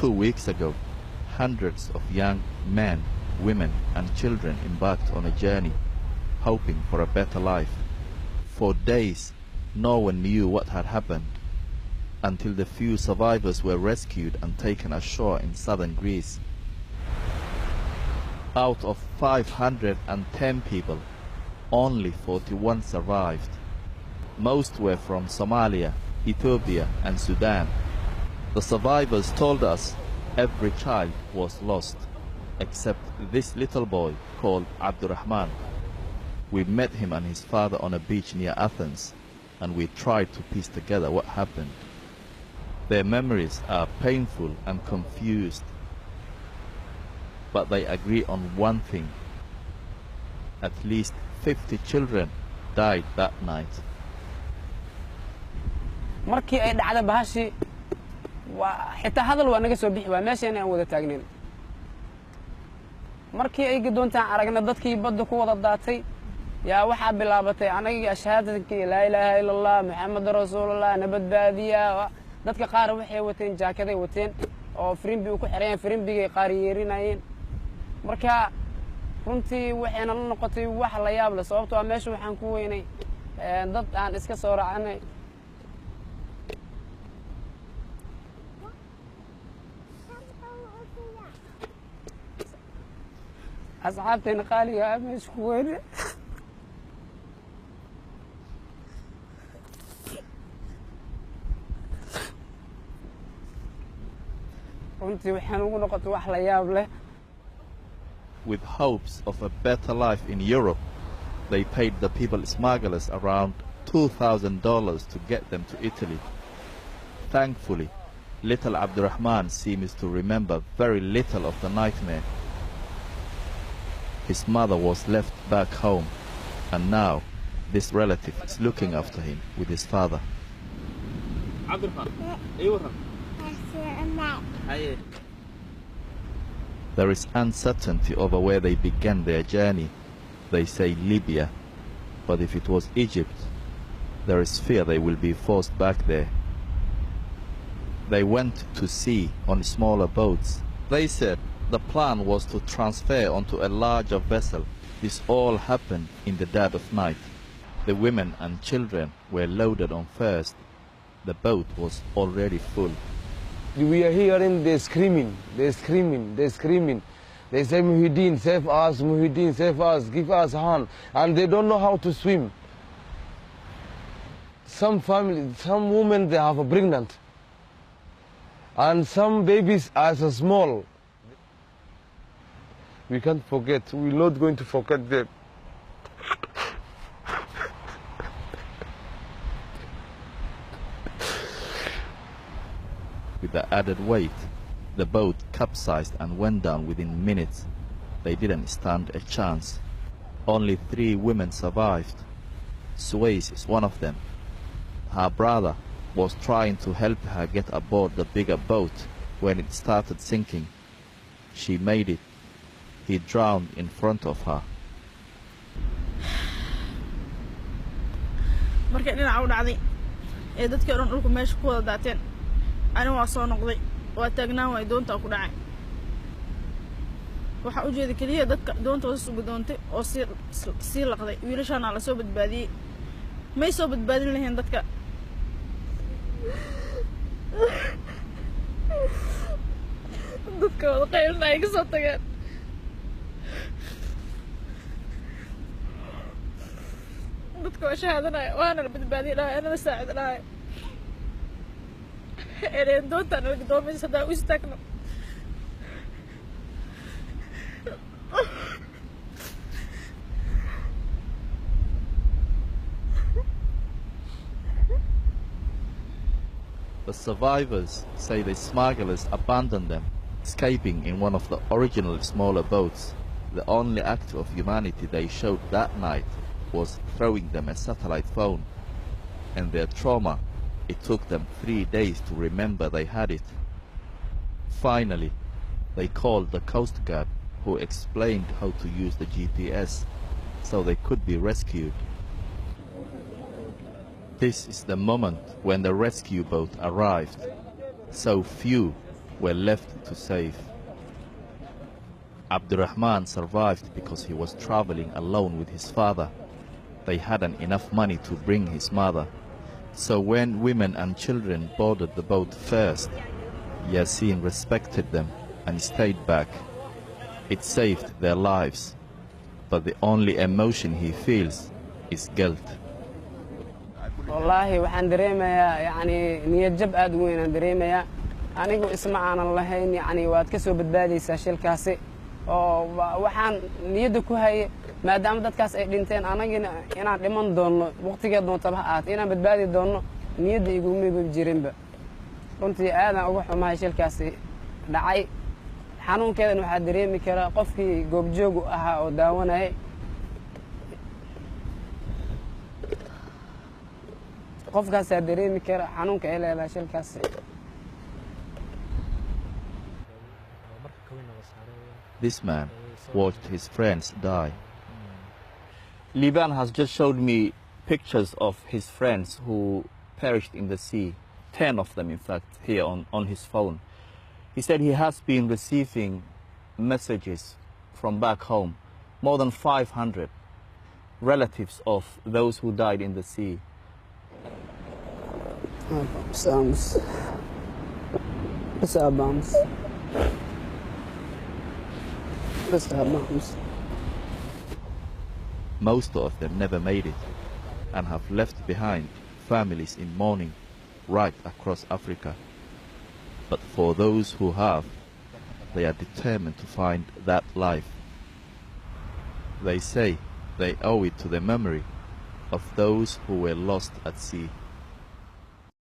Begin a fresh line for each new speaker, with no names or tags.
2 weeks ago, hundreds of young men, women and children embarked on a journey, hoping for a better life. For days, no one knew what had happened, until the few survivors were rescued and taken ashore in southern Greece. Out of 510 people, only 41 survived. Most were from Somalia, Ethiopia and Sudan. The survivors told us every child was lost, except this little boy called Abdurrahman. We met him and his father on a beach near Athens, and we tried to piece together what happened. Their memories are painful and confused, but they agree on one thing. At least 50 children died that night.
markii ay dhacday bahashi xitaa hadal waa naga soo bixi waa meesha aan wada taagnin markii ay gadoontaan aragna dadkii badda ku wada daatay yaa waxa bilaabatay anaga shahaadadkii laa ilaaha illa allah muxammad rasuulullah nabadbaadiya dadka qaar waxay wateen jaakaday wateen oo frimbi ku xireen frimbigay qaar yeerinayeen marka runtii waxayna la noqotay wax la yaab leh sababtoo ah meesha waxaan ku weynay dad aan iska soo raacnay أصحابتنا قالوا مش كويس runtii waxaan ugu noqotay wax la yaab leh.
With hopes of a better life in Europe, they paid the people smugglers around $2,000 to get them to Italy. Thankfully, little Abdurrahman seems to remember very little of the nightmare. His mother was left back home, and now this relative is looking after him with his father. There is uncertainty over where they began their journey. They say Libya, but if it was Egypt, there is fear they will be forced back there. They went to sea on smaller boats. They said the plan was to transfer onto a larger vessel. This all happened in the dead of night. The women and children were loaded on first. The boat was already full.
We are hearing they're screaming, they're screaming, they're screaming. They say, Muhyiddin, save us, Muhyiddin, save us, give us a hand. And they don't know how to swim. Some families, some women, they have a pregnant. And some babies are so small. We can't forget, we're not going to forget them.
With the added weight, the boat capsized and went down within minutes. They didn't stand a chance. Only 3 women survived. Suez is one of them. Her brother was trying to help her get aboard the bigger boat when it started sinking. She made it. He drowned in front of her.
markay dhinaca u dhacday ee dadkii oran dhulku meesha ku wada daateen anigu waa soo noqday waa taagnaan way doonta ku dhacay waxa u jeeday kaliya dadka doontooda sugu doontay oo si laqday wiilashana la soo badbaadiyay may soo badbaadin lahayn dadka dadka wada qaylna ay ka soo tageen dadka waa shahaadanayo waana la badbaadiyay dhahay ana la saacid dhahay ereen doontaan laga doomaysa hadaa u istaagno
The survivors say the smugglers abandoned them, escaping in one of the original smaller boats. The only act of humanity they showed that night was throwing them a satellite phone. And their trauma, it took them 3 days to remember they had it. Finally, they called the Coast Guard, who explained how to use the GPS so they could be rescued. This is the moment when the rescue boat arrived. So few, were left to save. Abdurrahman survived because he was traveling alone with his father. They hadn't enough money to bring his mother. So when women and children boarded the boat first, Yasin respected them and stayed back. It saved their lives, but the only emotion he feels is guilt.
والله waxaan dareemayaa yani niyad jab aad weyn aan dareemayaa anigu isma aanan lahayn yani waad ka soo badbaadaysaa shilkaasi oo waxaan niyada ku hayay maadaama dadkaas ay dhinteen anagina inaan dhiman doono waqtigeed doonta ha aad inaan badbaadi doono niyada igu meeyo jirinba runtii aadan ugu xumahay shilkaasi dhacay xanuunkeedan waxa dareemi karaa qofkii goobjoogu ahaa oo daawanayay qofkaas dareemi kara xanuunka ay leedahay shilkaasi.
This man watched his friends die. Liban has just showed me pictures of his friends who perished in the sea, 10 of them in fact, here on his phone. He said he has been receiving messages from back home, more than 500 relatives of those who died in the sea. Most of them never made it and have left behind families in mourning right across Africa. But for those who have, they are determined to find that life. They say they owe it to the memory of those who were lost at sea.